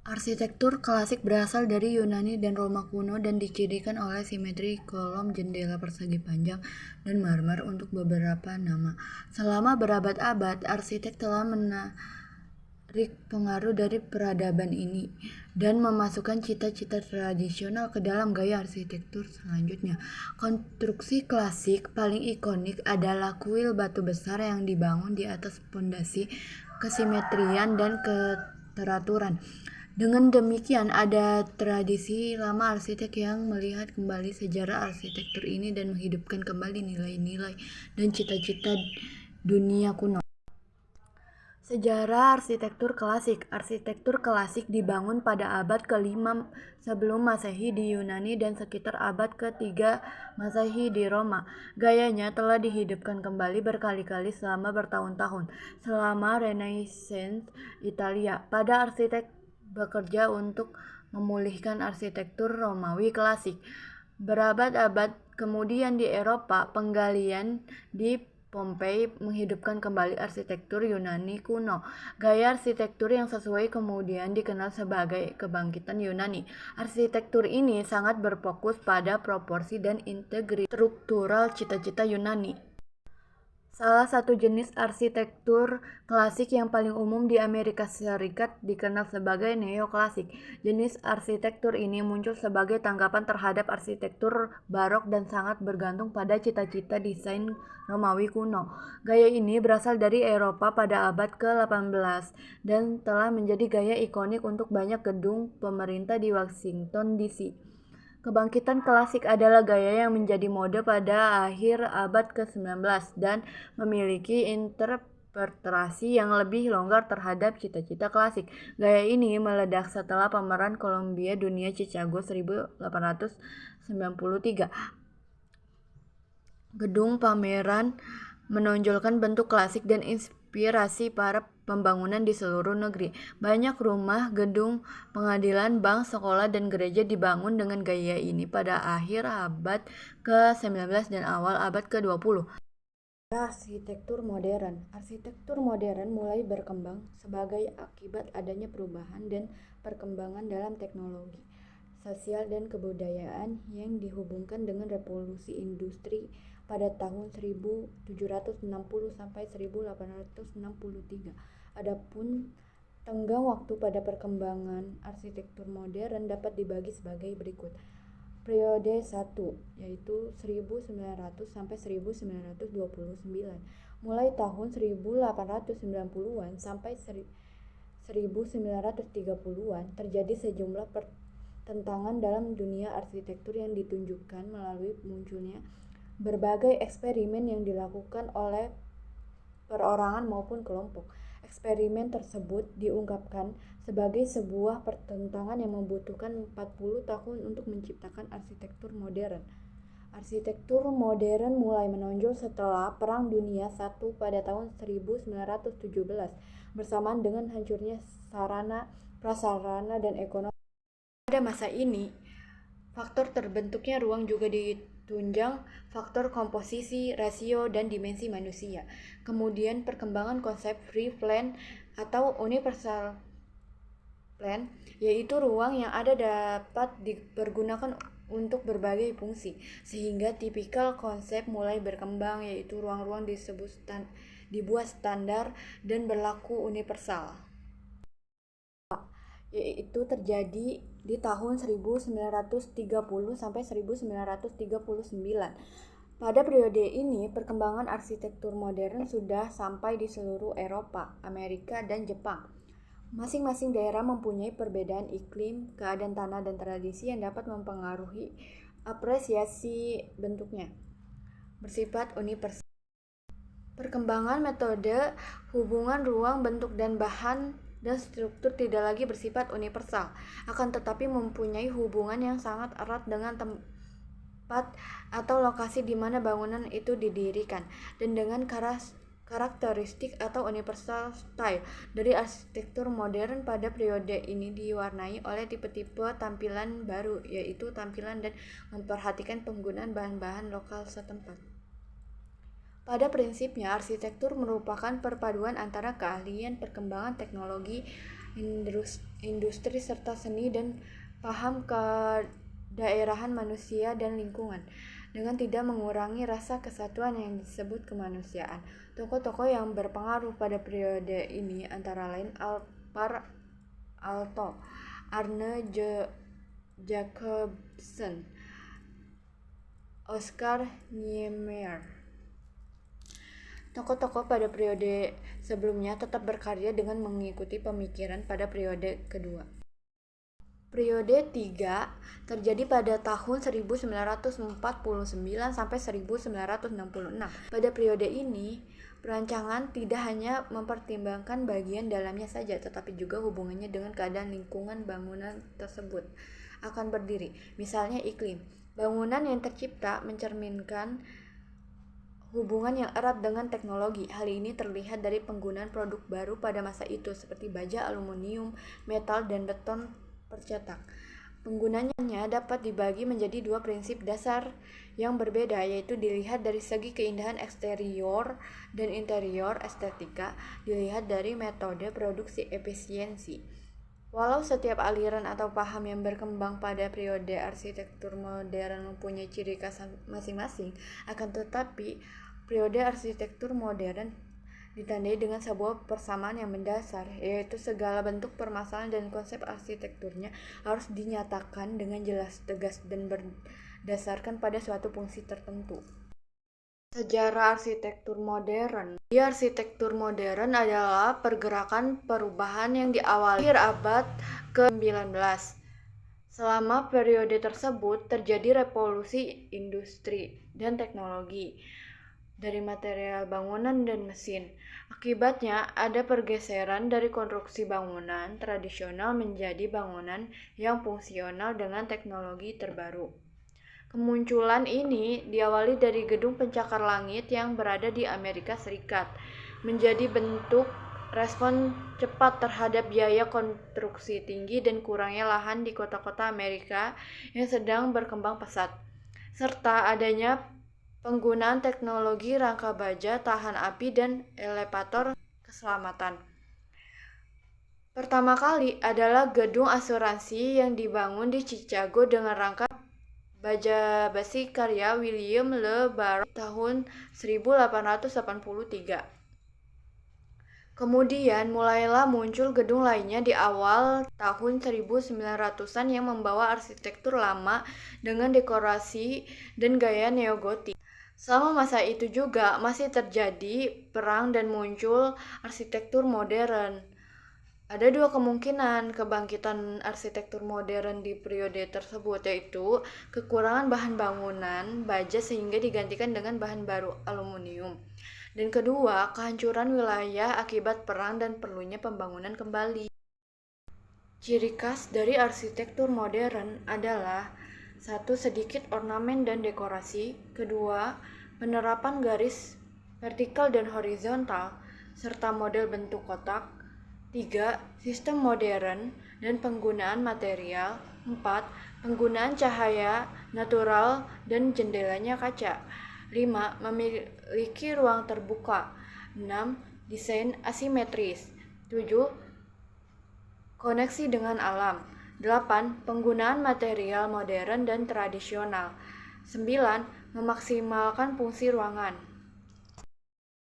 Arsitektur klasik berasal dari Yunani dan Roma kuno dan dicirikan oleh simetri kolom, jendela persegi panjang, dan marmer untuk beberapa nama. Selama berabad-abad, arsitek telah menarik pengaruh dari peradaban ini dan memasukkan cita-cita tradisional ke dalam gaya arsitektur selanjutnya. Konstruksi klasik paling ikonik adalah kuil batu besar yang dibangun di atas fondasi kesimetrian dan keteraturan. Dengan demikian, ada tradisi lama arsitek yang melihat kembali sejarah arsitektur ini dan menghidupkan kembali nilai-nilai dan cita-cita dunia kuno. Sejarah arsitektur klasik. Arsitektur klasik dibangun pada abad ke-5 sebelum Masehi di Yunani dan sekitar abad ke-3 Masehi di Roma. Gayanya telah dihidupkan kembali berkali-kali selama bertahun-tahun. Selama Renaissance Italia, pada arsitek bekerja untuk memulihkan arsitektur Romawi klasik. Berabad-abad kemudian di Eropa, penggalian di Pompei menghidupkan kembali arsitektur Yunani kuno. Gaya arsitektur yang sesuai kemudian dikenal sebagai kebangkitan Yunani. Arsitektur ini sangat berfokus pada proporsi dan integritas struktural cita-cita Yunani. Salah satu jenis arsitektur klasik yang paling umum di Amerika Serikat dikenal sebagai neoklasik. Jenis arsitektur ini muncul sebagai tanggapan terhadap arsitektur barok dan sangat bergantung pada cita-cita desain Romawi kuno. Gaya ini berasal dari Eropa pada abad ke-18 dan telah menjadi gaya ikonik untuk banyak gedung pemerintah di Washington DC. Kebangkitan klasik adalah gaya yang menjadi mode pada akhir abad ke-19 dan memiliki interpretasi yang lebih longgar terhadap cita-cita klasik. Gaya ini meledak setelah pameran Columbia Dunia Chicago 1893. Gedung pameran menonjolkan bentuk klasik dan inspirasi para pembangunan di seluruh negeri. Banyak rumah, gedung, pengadilan, bank, sekolah, dan gereja dibangun dengan gaya ini pada akhir abad ke-19 dan awal abad ke-20. Arsitektur modern. Arsitektur modern mulai berkembang sebagai akibat adanya perubahan dan perkembangan dalam teknologi, sosial, dan kebudayaan yang dihubungkan dengan revolusi industri pada tahun 1760 sampai 1863. Adapun tenggang waktu pada perkembangan arsitektur modern dapat dibagi sebagai berikut. Periode 1 yaitu 1900 sampai 1929. Mulai tahun 1890-an sampai 1930-an terjadi sejumlah pertentangan dalam dunia arsitektur yang ditunjukkan melalui munculnya berbagai eksperimen yang dilakukan oleh perorangan maupun kelompok. Eksperimen tersebut diungkapkan sebagai sebuah pertentangan yang membutuhkan 40 tahun untuk menciptakan arsitektur modern. Arsitektur modern mulai menonjol setelah Perang Dunia I pada tahun 1917 bersamaan dengan hancurnya sarana, prasarana, dan ekonomi. Pada masa ini, faktor terbentuknya ruang juga ditunjang faktor komposisi, rasio, dan dimensi manusia. Kemudian perkembangan konsep free plan atau universal plan, yaitu ruang yang ada dapat dipergunakan untuk berbagai fungsi, sehingga tipikal konsep mulai berkembang, yaitu ruang-ruang dibuat standar dan berlaku universal, yaitu terjadi di tahun 1930 sampai 1939. Pada periode ini, perkembangan arsitektur modern sudah sampai di seluruh Eropa, Amerika, dan Jepang. Masing-masing daerah mempunyai perbedaan iklim, keadaan tanah, dan tradisi yang dapat mempengaruhi apresiasi bentuknya. Bersifat universal. Perkembangan metode, hubungan ruang, bentuk, dan bahan dan struktur tidak lagi bersifat universal, akan tetapi mempunyai hubungan yang sangat erat dengan tempat atau lokasi di mana bangunan itu didirikan, dan dengan karakteristik atau universal style dari arsitektur modern pada periode ini diwarnai oleh tipe-tipe tampilan baru, yaitu tampilan dan memperhatikan penggunaan bahan-bahan lokal setempat. Pada prinsipnya, arsitektur merupakan perpaduan antara keahlian perkembangan teknologi industri serta seni dan paham kedaerahan manusia dan lingkungan dengan tidak mengurangi rasa kesatuan yang disebut kemanusiaan. Tokoh-tokoh yang berpengaruh pada periode ini antara lain Alvar Aalto, Arne Jacobsen, Oscar Niemeyer. Tokoh-tokoh pada periode sebelumnya tetap berkarya dengan mengikuti pemikiran pada periode kedua. Periode 3 terjadi pada tahun 1949 sampai 1966. Pada periode ini, perancangan tidak hanya mempertimbangkan bagian dalamnya saja, tetapi juga hubungannya dengan keadaan lingkungan bangunan tersebut akan berdiri. Misalnya iklim. Bangunan yang tercipta mencerminkan hubungan yang erat dengan teknologi. Hal ini terlihat dari penggunaan produk baru pada masa itu seperti baja, aluminium, metal, dan beton percetak. Penggunaannya dapat dibagi menjadi dua prinsip dasar yang berbeda, yaitu dilihat dari segi keindahan eksterior dan interior estetika, dilihat dari metode produksi efisiensi. Walau setiap aliran atau paham yang berkembang pada periode arsitektur modern mempunyai ciri khas masing-masing, akan tetapi periode arsitektur modern ditandai dengan sebuah persamaan yang mendasar, yaitu segala bentuk permasalahan dan konsep arsitekturnya harus dinyatakan dengan jelas, tegas, dan berdasarkan pada suatu fungsi tertentu. Sejarah arsitektur modern. Arsitektur modern adalah pergerakan perubahan yang diawali akhir abad ke-19. Selama periode tersebut terjadi revolusi industri dan teknologi dari material bangunan dan mesin. Akibatnya ada pergeseran dari konstruksi bangunan tradisional menjadi bangunan yang fungsional dengan teknologi terbaru. Kemunculan ini diawali dari gedung pencakar langit yang berada di Amerika Serikat, menjadi bentuk respon cepat terhadap biaya konstruksi tinggi dan kurangnya lahan di kota-kota Amerika yang sedang berkembang pesat, serta adanya penggunaan teknologi rangka baja tahan api dan elevator keselamatan. Pertama kali adalah gedung asuransi yang dibangun di Chicago dengan rangka baja besi karya William Le Baron tahun 1883. Kemudian mulailah muncul gedung lainnya di awal tahun 1900-an yang membawa arsitektur lama dengan dekorasi dan gaya neogotik. Selama masa itu juga masih terjadi perang dan muncul arsitektur modern. Ada dua kemungkinan kebangkitan arsitektur modern di periode tersebut, yaitu kekurangan bahan bangunan baja sehingga digantikan dengan bahan baru aluminium. Dan kedua, kehancuran wilayah akibat perang dan perlunya pembangunan kembali. Ciri khas dari arsitektur modern adalah 1. Sedikit ornamen dan dekorasi. 2. Penerapan garis vertikal dan horizontal serta model bentuk kotak. 3. Sistem modern dan penggunaan material. 4. Penggunaan cahaya natural dan jendelanya kaca. 5. Memiliki ruang terbuka. 6. Desain asimetris. 7. Koneksi dengan alam. 8. Penggunaan material modern dan tradisional. 9. Memaksimalkan fungsi ruangan.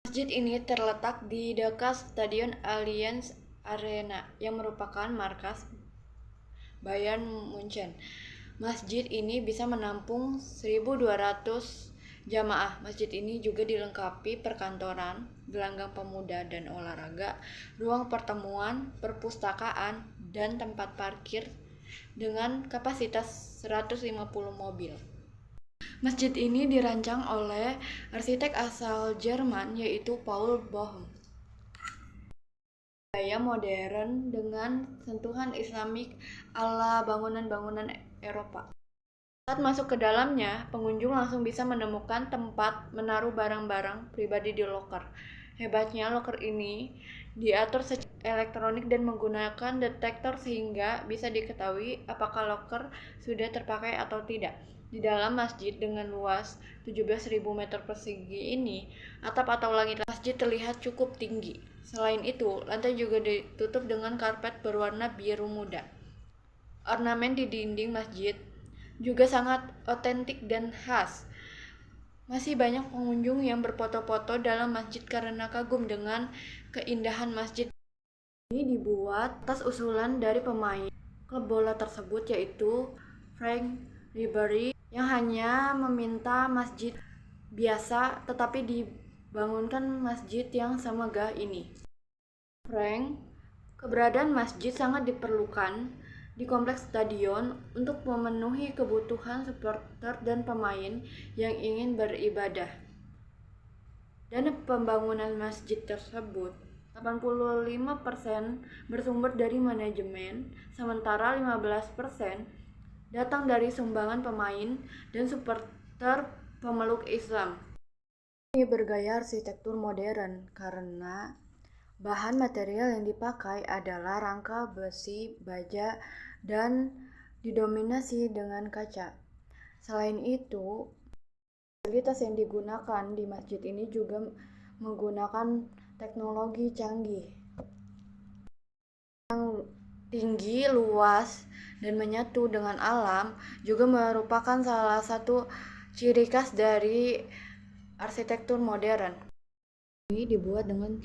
Masjid ini terletak di dekat Stadion Allianz Arena yang merupakan markas Bayern Munchen. Masjid ini bisa menampung 1.200 jamaah. Masjid ini juga dilengkapi perkantoran, gelanggang pemuda dan olahraga, ruang pertemuan, perpustakaan, dan tempat parkir dengan kapasitas 150 mobil. Masjid ini dirancang oleh arsitek asal Jerman yaitu Paul Bohm. Gaya modern dengan sentuhan Islamik ala bangunan-bangunan Eropa. Saat masuk ke dalamnya, pengunjung langsung bisa menemukan tempat menaruh barang-barang pribadi di loker. Hebatnya, loker ini diatur secara elektronik dan menggunakan detektor sehingga bisa diketahui apakah loker sudah terpakai atau tidak. Di dalam masjid dengan luas 17.000 meter persegi ini, atap atau langit masjid terlihat cukup tinggi. Selain itu, lantai juga ditutup dengan karpet berwarna biru muda. Ornamen di dinding masjid juga sangat otentik dan khas. Masih banyak pengunjung yang berfoto-foto dalam masjid karena kagum dengan keindahan masjid. Ini dibuat atas usulan dari pemain klub bola tersebut, yaitu Frank Ribery, yang hanya meminta masjid biasa tetapi dibangunkan masjid yang semegah ini. Frank, keberadaan masjid sangat diperlukan di kompleks stadion untuk memenuhi kebutuhan supporter dan pemain yang ingin beribadah. Dana pembangunan masjid tersebut 85% bersumber dari manajemen, sementara 15% datang dari sumbangan pemain dan supporter pemeluk Islam. Ini bergaya arsitektur modern karena bahan material yang dipakai adalah rangka besi, baja, dan didominasi dengan kaca. Selain itu, fasilitas yang digunakan di masjid ini juga menggunakan teknologi canggih yang tinggi, luas, dan menyatu dengan alam juga merupakan salah satu ciri khas dari arsitektur modern. Ini dibuat dengan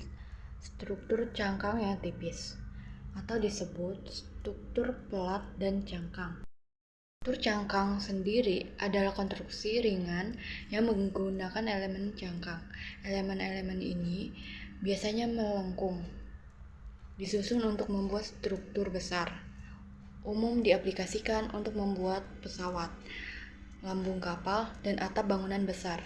struktur cangkang yang tipis atau disebut struktur pelat dan cangkang. Struktur cangkang sendiri adalah konstruksi ringan yang menggunakan elemen cangkang. Elemen-elemen ini biasanya melengkung, disusun untuk membuat struktur besar. Umum diaplikasikan untuk membuat pesawat, lambung kapal, dan atap bangunan besar.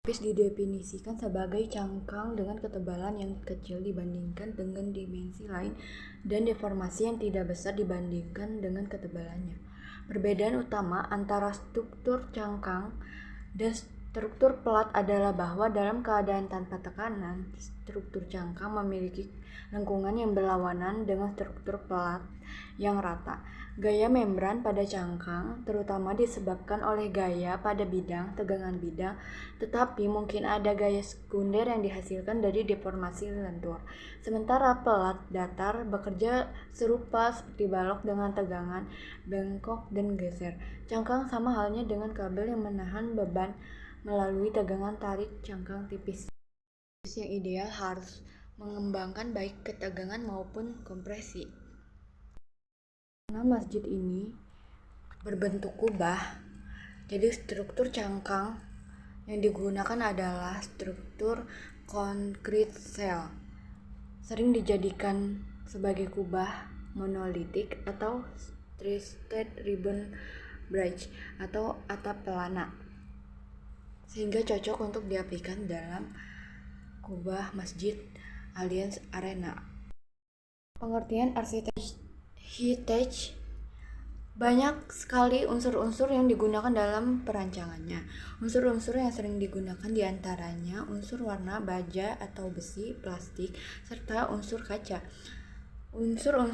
Tipis didefinisikan sebagai cangkang dengan ketebalan yang kecil dibandingkan dengan dimensi lain dan deformasi yang tidak besar dibandingkan dengan ketebalannya. Perbedaan utama antara struktur cangkang dan struktur pelat adalah bahwa dalam keadaan tanpa tekanan, struktur cangkang memiliki lengkungan yang berlawanan dengan struktur pelat yang rata. Gaya membran pada cangkang terutama disebabkan oleh gaya pada bidang, tegangan bidang, tetapi mungkin ada gaya sekunder yang dihasilkan dari deformasi lentur. Sementara pelat datar bekerja serupa seperti balok dengan tegangan, bengkok, dan geser. Cangkang sama halnya dengan kabel yang menahan beban melalui tegangan tarik cangkang tipis. Yang ideal harus mengembangkan baik ketegangan maupun kompresi. Karena masjid ini berbentuk kubah, jadi struktur cangkang yang digunakan adalah struktur konkrit sel. Sering dijadikan sebagai kubah monolitik atau twisted ribbon bridge atau atap pelana, sehingga cocok untuk diaplikasikan dalam kubah masjid Allianz Arena. Pengertian arsitektur heritage, banyak sekali unsur-unsur yang digunakan dalam perancangannya. Unsur-unsur yang sering digunakan diantaranya unsur warna, baja atau besi, plastik, serta unsur kaca. Unsur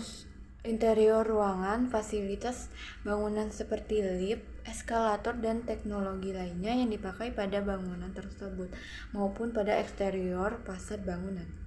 interior ruangan, fasilitas bangunan seperti lift, eskalator, dan teknologi lainnya yang dipakai pada bangunan tersebut maupun pada eksterior fasad bangunan.